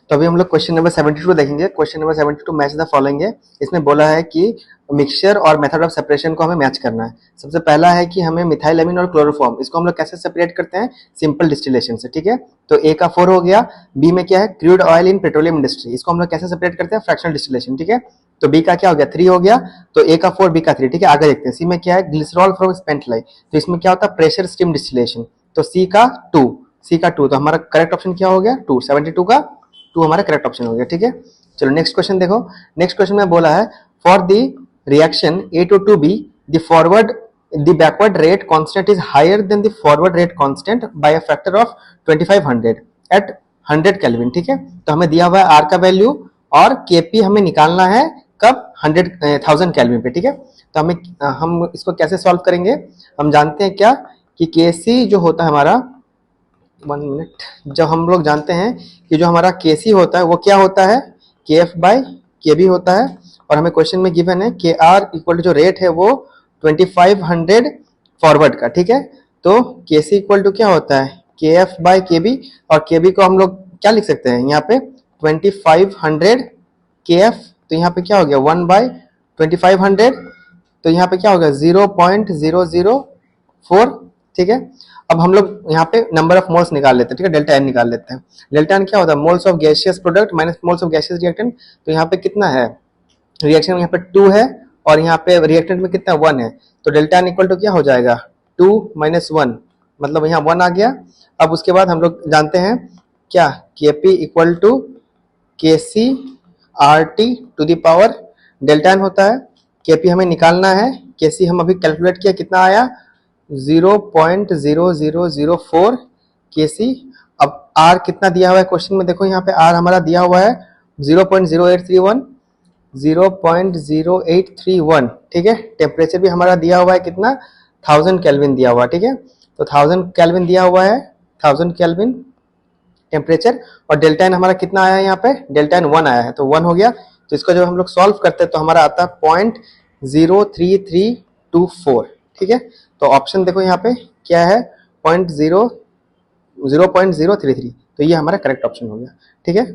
तो अभी हम लोग क्वेश्चन नंबर 72 देखेंगे। Question number 72 match the following है। इसमें बोला है कि मिक्सचर और मेथड ऑफ सेपरेशन को हमें मैच करना है। सबसे पहला है कि हमें मिथाइलएमीन और क्लोरोफॉर्म, इसको हम लोग कैसे सेपरेट करते हैं, सिंपल डिस्टिलेशन से, ठीक है। तो ए का 4 हो गया। बी में क्या है, crude oil in petroleum industry, इसको हम लोग कैसे सेपरेट करते हैं, फ्रैक्शनल डिस्टिलेशन, ठीक है। तो बी का क्या हो गया, 3 हो गया। तो ए का 4, बी का 3, ठीक है। आगे देखते हैं, सी में क्या है, ग्लिसरॉल फ्रॉम स्पेंट लाई, तो इसमें क्या होता है, प्रेशर स्टीम डिस्टिलेशन। तो सी का 2, तो हमारा करेक्ट ऑप्शन क्या हो गया, 2। 72 का 2 हमारा करेक्ट ऑप्शन हो गया, ठीक है। चलो नेक्स्ट क्वेश्चन देखो। नेक्स्ट क्वेश्चन में बोला है, for the reaction A to 2B the backward rate constant is higher than the forward rate constant by a factor of 2500 at 100 Kelvin, ठीक है। तो हमें दिया हुआ है आर का वैल्यू और केपी हमें निकालना है कब, 1000 केल्विन पे, ठीक है। तो हम इसको कैसे सॉल्व करेंगे, हम जानते हैं क्या कि केसी जो होता है हमारा, 1 मिनट, जब हम लोग जानते हैं कि जो हमारा केसी होता है वो क्या होता है, के एफ बाई के बी होता है। और हमें क्वेश्चन में गिवन है के आर इक्वल टू जो रेट है वो 2500 फॉरवर्ड का, ठीक है। तो के सी इक्वल टू क्या होता है, के एफ बाई के बी, और के बी को हम लोग क्या लिख सकते हैं यहाँ पे, 2500 के एफ। तो यहाँ पे क्या हो गया, 1/2500, तो यहाँ पे क्या होगा, 0.004, ठीक है। अब हम लोग यहाँ पे नंबर ऑफ मोल्स निकाल लेते हैं, ठीक है, डेल्टा एन निकाल लेते हैं। डेल्टा एन क्या होता है, moles of gaseous product minus moles of gaseous reactant. तो यहाँ पे कितना है, रिएक्शन में यहाँ पे 2 है और यहाँ पे रिएक्टेंट में कितना 1 है। तो डेल्टा एन इक्वल टू क्या हो जाएगा, 2 - 1, मतलब यहाँ 1 आ गया। अब उसके बाद हम लोग जानते हैं क्या, के P equal to K C R T to the power delta N होता है। के पी हमें निकालना है, के सी हम अभी कैलकुलेट किया, कितना आया, 0.0004 के सी। अब आर कितना दिया हुआ है क्वेश्चन में, देखो यहाँ पे आर हमारा दिया हुआ है 0.0831, 0.0831, ठीक है। टेम्परेचर भी हमारा दिया हुआ है कितना, 1000 केल्विन दिया हुआ है, ठीक है। तो 1000 केल्विन दिया हुआ है, 1000 केल्विन टेम्परेचर। और डेल्टा एन हमारा कितना आया है, यहाँ पे डेल्टा एन 1 आया है, तो 1 हो गया। तो इसको जब हम लोग सॉल्व करते हैं तो हमारा आता है 0.03324, ठीक है। तो ऑप्शन देखो यहाँ पे क्या है, 0.033, तो ये हमारा करेक्ट ऑप्शन हो गया, ठीक है।